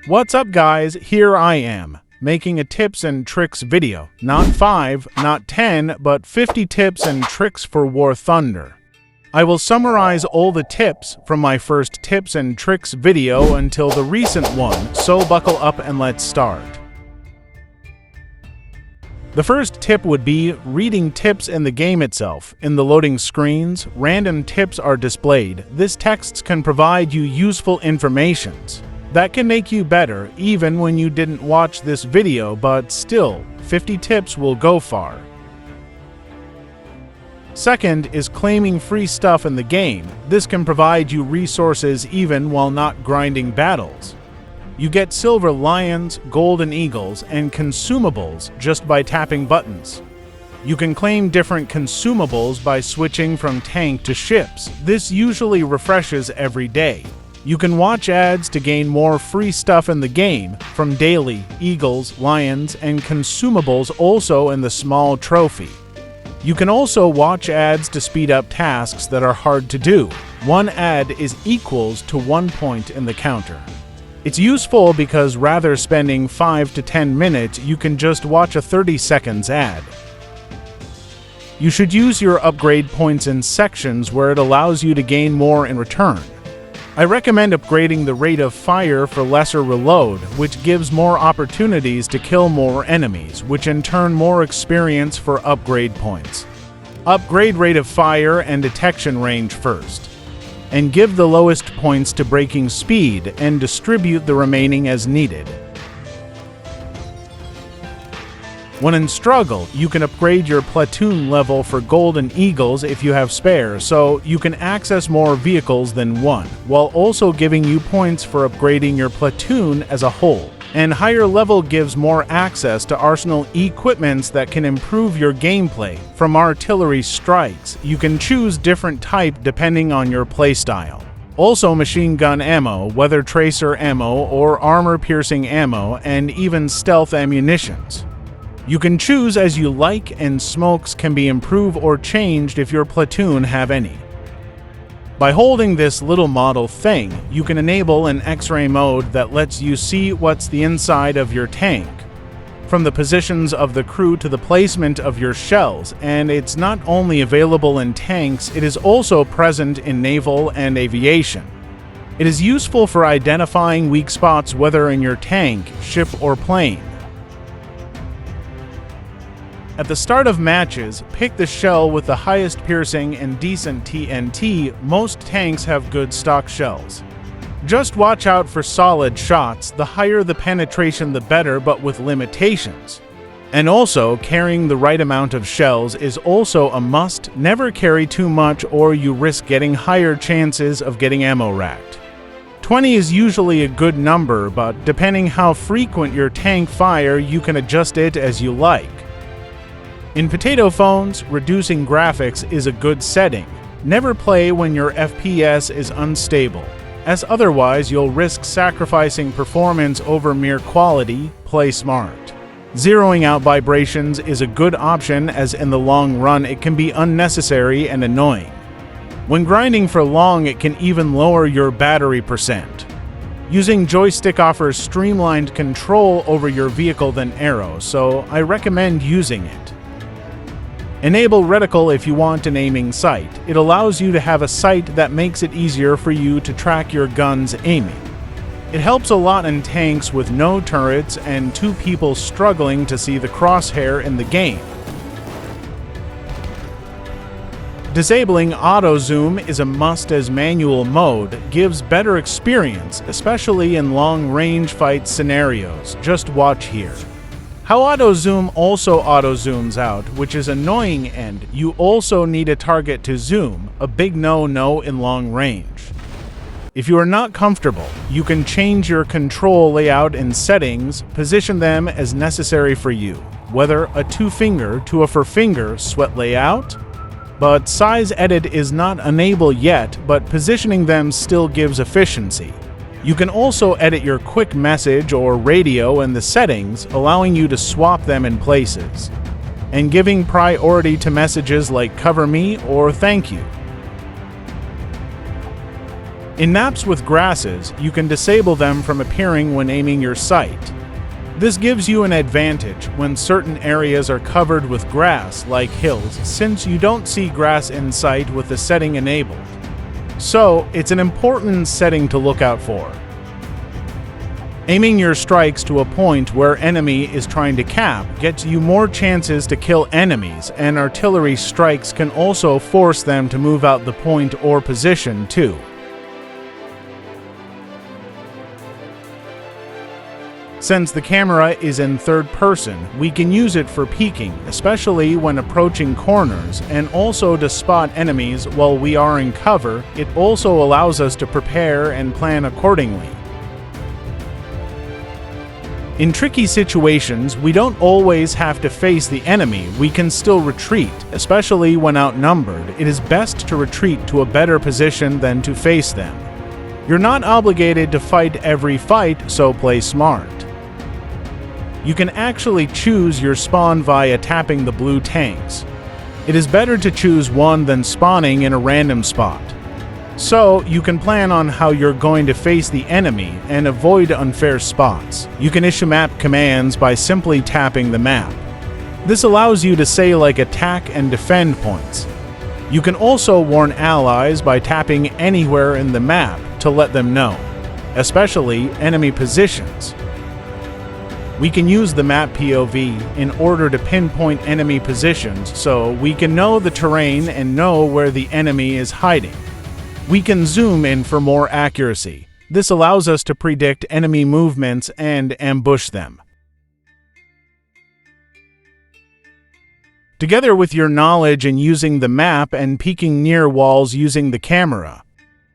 What's up guys, here I am, making a tips and tricks video. Not 5, not 10, but 50 tips and tricks for Warthunder. I will summarize all the tips from my first tips and tricks video until the recent one, so buckle up and let's start. The first tip would be reading tips in the game itself. In the loading screens, random tips are displayed. This text can provide you useful information that can make you better even when you didn't watch this video, but still, 50 tips will go far. Second is claiming free stuff in the game. This can provide you resources even while not grinding battles. You get silver lions, golden eagles, and consumables just by tapping buttons. You can claim different consumables by switching from tank to ships. This usually refreshes every day. You can watch ads to gain more free stuff in the game, from daily, eagles, lions, and consumables also in the small trophy. You can also watch ads to speed up tasks that are hard to do. One ad is equals to 1 point in the counter. It's useful because rather spending 5 to 10 minutes, you can just watch a 30 seconds ad. You should use your upgrade points in sections where it allows you to gain more in return. I recommend upgrading the rate of fire for lesser reload, which gives more opportunities to kill more enemies, which in turn more experience for upgrade points. Upgrade rate of fire and detection range first, and give the lowest points to breaking speed and distribute the remaining as needed. When in struggle, you can upgrade your platoon level for golden eagles if you have spare, so you can access more vehicles than one, while also giving you points for upgrading your platoon as a whole. And higher level gives more access to arsenal equipments that can improve your gameplay. From artillery strikes, you can choose different type depending on your playstyle. Also machine gun ammo, weather tracer ammo, or armor-piercing ammo, and even stealth ammunitions. You can choose as you like, and smokes can be improved or changed if your platoon have any. By holding this little model thing, you can enable an X-ray mode that lets you see what's the inside of your tank, from the positions of the crew to the placement of your shells, and it's not only available in tanks, it is also present in naval and aviation. It is useful for identifying weak spots whether in your tank, ship, or plane. At the start of matches, pick the shell with the highest piercing and decent TNT. Most tanks have good stock shells. Just watch out for solid shots. The higher the penetration the better, but with limitations. And also, carrying the right amount of shells is also a must. Never carry too much or you risk getting higher chances of getting ammo racked. 20 is usually a good number, but depending how frequent your tank fire, you can adjust it as you like. In potato phones, reducing graphics is a good setting. Never play when your FPS is unstable, as otherwise you'll risk sacrificing performance over mere quality. Play smart. Zeroing out vibrations is a good option, as in the long run it can be unnecessary and annoying. When grinding for long, it can even lower your battery percent. Using joystick offers streamlined control over your vehicle than arrows, so I recommend using it. Enable reticle if you want an aiming sight. It allows you to have a sight that makes it easier for you to track your gun's aiming. It helps a lot in tanks with no turrets and 2 people struggling to see the crosshair in the game. Disabling auto zoom is a must, as manual mode gives better experience, especially in long-range fight scenarios. Just watch here. How auto-zoom also auto-zooms out, which is annoying, and you also need a target to zoom, a big no-no in long range. If you are not comfortable, you can change your control layout in settings, position them as necessary for you, whether a 2-finger to a 4-finger sweat layout, but size edit is not enabled yet, but positioning them still gives efficiency. You can also edit your quick message or radio in the settings, allowing you to swap them in places, and giving priority to messages like cover me or thank you. In maps with grasses, you can disable them from appearing when aiming your sight. This gives you an advantage when certain areas are covered with grass, like hills, since you don't see grass in sight with the setting enabled. So, it's an important setting to look out for. Aiming your strikes to a point where enemy is trying to cap gets you more chances to kill enemies, and artillery strikes can also force them to move out the point or position too. Since the camera is in third person, we can use it for peeking, especially when approaching corners, and also to spot enemies while we are in cover. It also allows us to prepare and plan accordingly. In tricky situations, we don't always have to face the enemy, we can still retreat, especially when outnumbered. It is best to retreat to a better position than to face them. You're not obligated to fight every fight, so play smart. You can actually choose your spawn via tapping the blue tanks. It is better to choose one than spawning in a random spot. So, you can plan on how you're going to face the enemy and avoid unfair spots. You can issue map commands by simply tapping the map. This allows you to say like attack and defend points. You can also warn allies by tapping anywhere in the map to let them know, especially enemy positions. We can use the map POV in order to pinpoint enemy positions so we can know the terrain and know where the enemy is hiding. We can zoom in for more accuracy. This allows us to predict enemy movements and ambush them. Together with your knowledge in using the map and peeking near walls using the camera,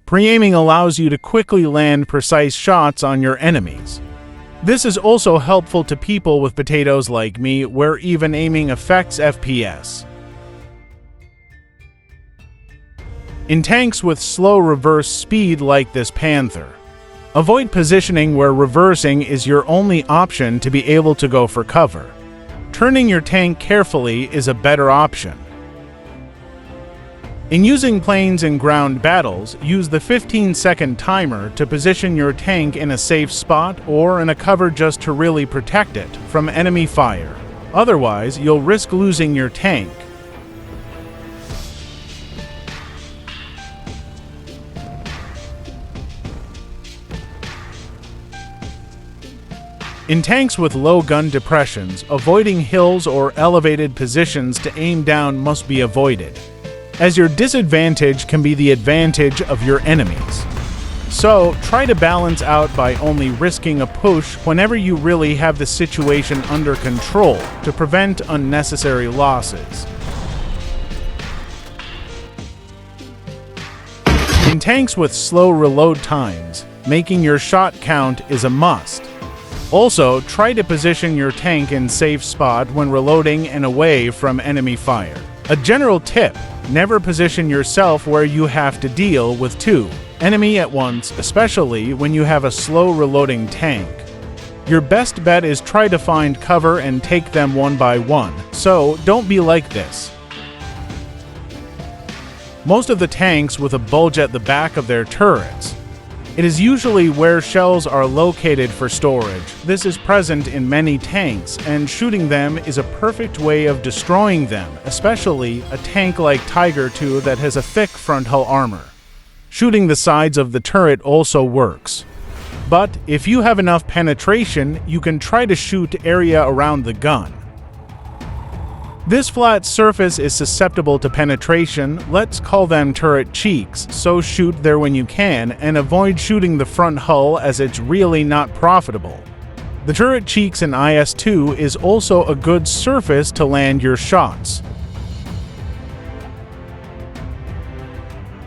pre-aiming allows you to quickly land precise shots on your enemies. This is also helpful to people with potatoes like me, where even aiming affects FPS. In tanks with slow reverse speed like this Panther, avoid positioning where reversing is your only option to be able to go for cover. Turning your tank carefully is a better option. In using planes in ground battles, use the 15-second timer to position your tank in a safe spot or in a cover just to really protect it from enemy fire. Otherwise, you'll risk losing your tank. In tanks with low gun depressions, avoiding hills or elevated positions to aim down must be avoided, as your disadvantage can be the advantage of your enemies. So, try to balance out by only risking a push whenever you really have the situation under control to prevent unnecessary losses. In tanks with slow reload times, making your shot count is a must. Also, try to position your tank in safe spot when reloading and away from enemy fire. A general tip: never position yourself where you have to deal with two enemy at once, especially when you have a slow reloading tank. Your best bet is try to find cover and take them one by one, so don't be like this. Most of the tanks with a bulge at the back of their turrets. It is usually where shells are located for storage. This is present in many tanks, and shooting them is a perfect way of destroying them, especially a tank like Tiger II that has a thick front hull armor. Shooting the sides of the turret also works. But if you have enough penetration, you can try to shoot area around the gun. This flat surface is susceptible to penetration, let's call them turret cheeks, so shoot there when you can, and avoid shooting the front hull as it's really not profitable. The turret cheeks in IS-2 is also a good surface to land your shots.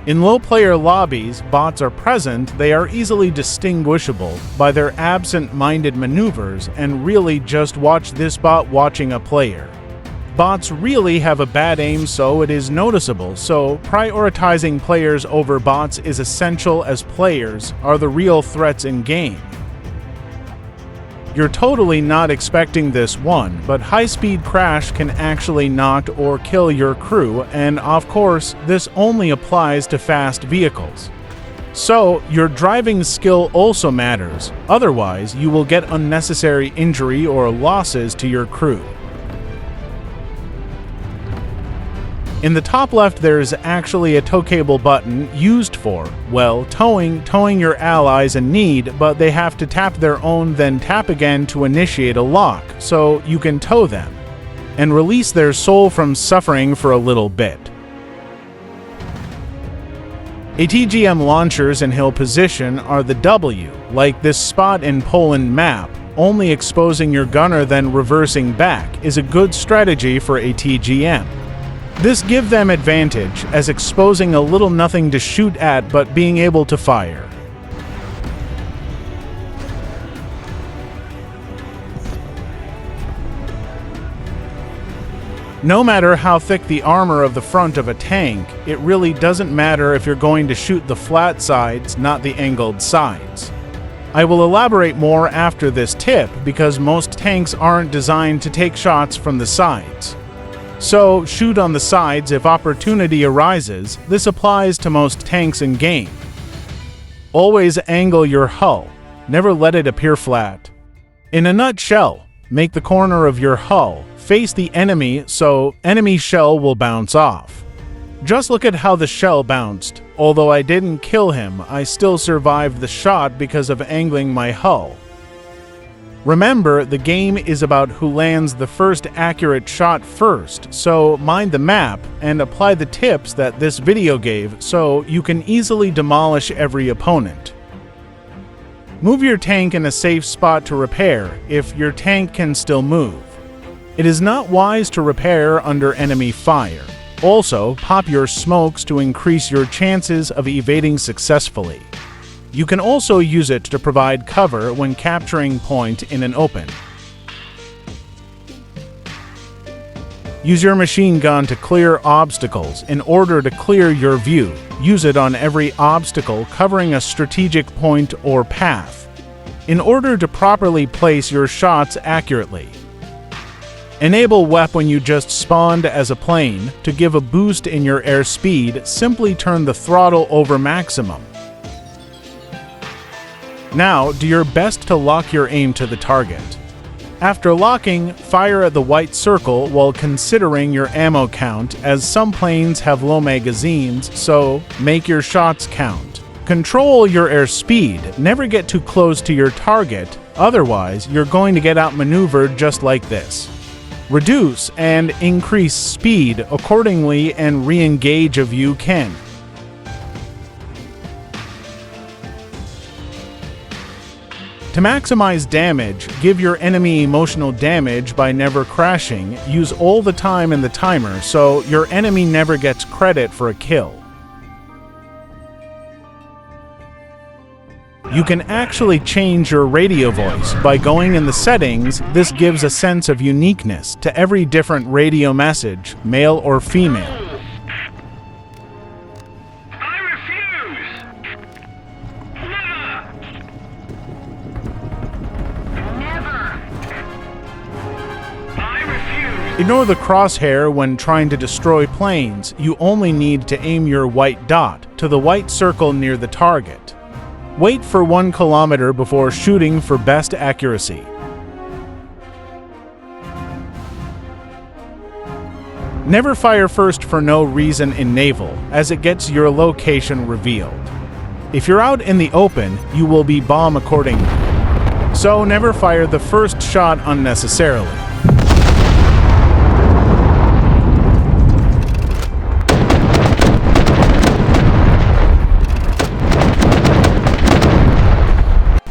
In low player lobbies, bots are present. They are easily distinguishable by their absent-minded maneuvers, and really just watch this bot watching a player. Bots really have a bad aim, so it is noticeable, so prioritizing players over bots is essential, as players are the real threats in game. You're totally not expecting this one, but high-speed crash can actually knock or kill your crew, and of course, this only applies to fast vehicles. So, your driving skill also matters, otherwise you will get unnecessary injury or losses to your crew. In the top left there is actually a tow cable button used for, well, towing your allies in need, but they have to tap their own then tap again to initiate a lock, so you can tow them, and release their soul from suffering for a little bit. ATGM launchers in hill position are the W, like this spot in Poland map. Only exposing your gunner then reversing back is a good strategy for ATGM. This gives them advantage, as exposing a little nothing to shoot at but being able to fire. No matter how thick the armor of the front of a tank, it really doesn't matter if you're going to shoot the flat sides, not the angled sides. I will elaborate more after this tip because most tanks aren't designed to take shots from the sides. So, shoot on the sides if opportunity arises. This applies to most tanks in game. Always angle your hull. Never let it appear flat. In a nutshell, make the corner of your hull face the enemy so enemy shell will bounce off. Just look at how the shell bounced. Although I didn't kill him, I still survived the shot because of angling my hull. Remember, the game is about who lands the first accurate shot first, so mind the map and apply the tips that this video gave so you can easily demolish every opponent. Move your tank in a safe spot to repair if your tank can still move. It is not wise to repair under enemy fire. Also, pop your smokes to increase your chances of evading successfully. You can also use it to provide cover when capturing point in an open. Use your machine gun to clear obstacles. In order to clear your view, use it on every obstacle covering a strategic point or path, in order to properly place your shots accurately. Enable WEP when you just spawned as a plane. To give a boost in your airspeed, simply turn the throttle over maximum. Now, do your best to lock your aim to the target. After locking, fire at the white circle while considering your ammo count, as some planes have low magazines, so make your shots count. Control your airspeed. Never get too close to your target, otherwise you're going to get outmaneuvered just like this. Reduce and increase speed accordingly and re-engage if you can. To maximize damage, give your enemy emotional damage by never crashing. Use all the time in the timer so your enemy never gets credit for a kill. You can actually change your radio voice by going in the settings. This gives a sense of uniqueness to every different radio message, male or female. Ignore the crosshair when trying to destroy planes. You only need to aim your white dot to the white circle near the target. Wait for 1 kilometer before shooting for best accuracy. Never fire first for no reason in naval, as it gets your location revealed. If you're out in the open, you will be bombed accordingly. So never fire the first shot unnecessarily.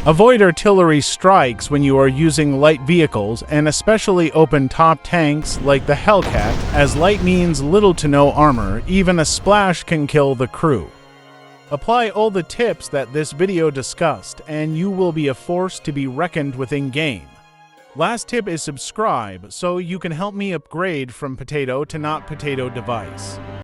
Avoid artillery strikes when you are using light vehicles, and especially open-top tanks like the Hellcat, as light means little to no armor. Even a splash can kill the crew. Apply all the tips that this video discussed, and you will be a force to be reckoned with in-game. Last tip is subscribe, so you can help me upgrade from potato to not potato device.